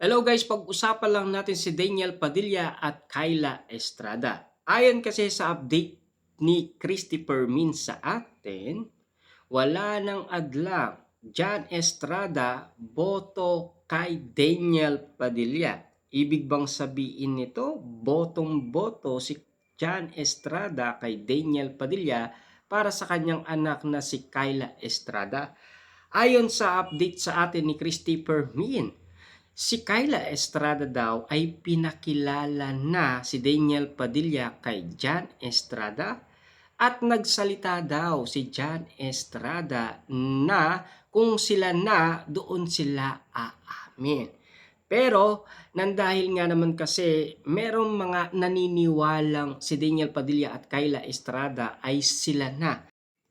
Hello guys, pag-usapan lang natin si Daniel Padilla at Kyla Estrada. Ayon kasi sa update ni Christopher Min sa atin, wala nang adlang John Estrada boto kay Daniel Padilla. Ibig bang sabihin nito, botong-boto si John Estrada kay Daniel Padilla para sa kanyang anak na si Kyla Estrada? Ayon sa update sa atin ni Christopher Min, si Kyla Estrada daw ay pinakilala na si Daniel Padilla kay John Estrada at nagsalita daw si John Estrada na kung sila na doon sila aamin. Pero nang dahil nga naman kasi merong mga naniniwalang si Daniel Padilla at Kyla Estrada ay sila na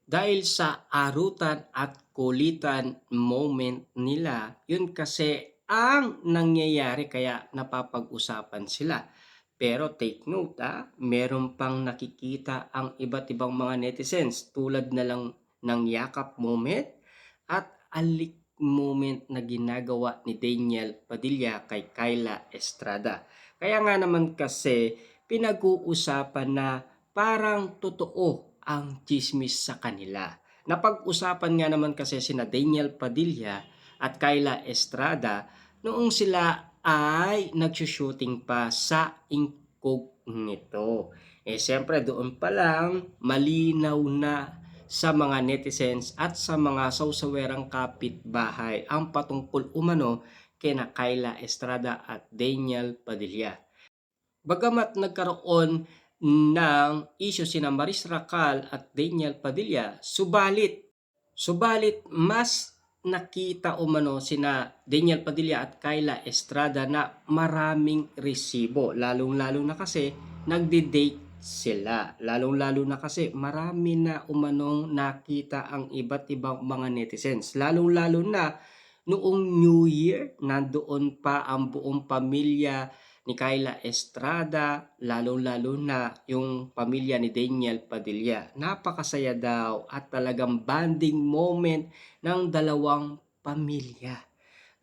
dahil sa arutan at kulitan moment nila, yun kasi ang nangyayari kaya napapag-usapan sila. Pero take note meron pang nakikita ang iba't ibang mga netizens tulad na lang ng yakap moment at alik moment na ginagawa ni Daniel Padilla kay Kyla Estrada. Kaya nga naman kasi pinag-uusapan na parang totoo ang chismis sa kanila. Napag-usapan nga naman kasi sina Daniel Padilla at Kyla Estrada noong sila ay nagsushooting pa sa incognito. Siyempre doon pa lang malinaw na sa mga netizens at sa mga sausawerang kapitbahay ang patungkol umano kina Kyla Estrada at Daniel Padilla. Bagamat nagkaroon ng issue sina Maris Racal at Daniel Padilla, subalit mas nakita umano sina Daniel Padilla at Kyla Estrada na maraming resibo, lalong-lalo na kasi nagde-date sila. Lalong-lalo na kasi marami na umanong nakita ang iba't ibang mga netizens. Lalong-lalo na noong New Year, nandoon pa ang buong pamilya ni Kyla Estrada, lalong-lalo na yung pamilya ni Daniel Padilla. Napakasaya daw at talagang bonding moment ng dalawang pamilya.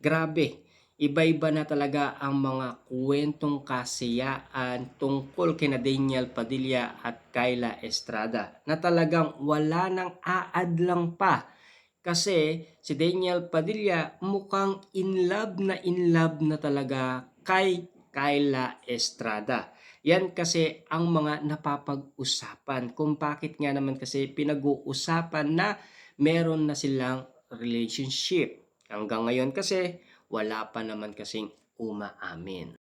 Grabe, iba-iba na talaga ang mga kwentong kasiyaan tungkol kina Daniel Padilla at Kyla Estrada na talagang wala nang aadlang pa kasi si Daniel Padilla mukhang in love na talaga kay Kyla Estrada. Yan kasi ang mga napapag-usapan kung bakit nga naman kasi pinag-uusapan na meron na silang relationship. Hanggang ngayon kasi wala pa naman kasing umaamin.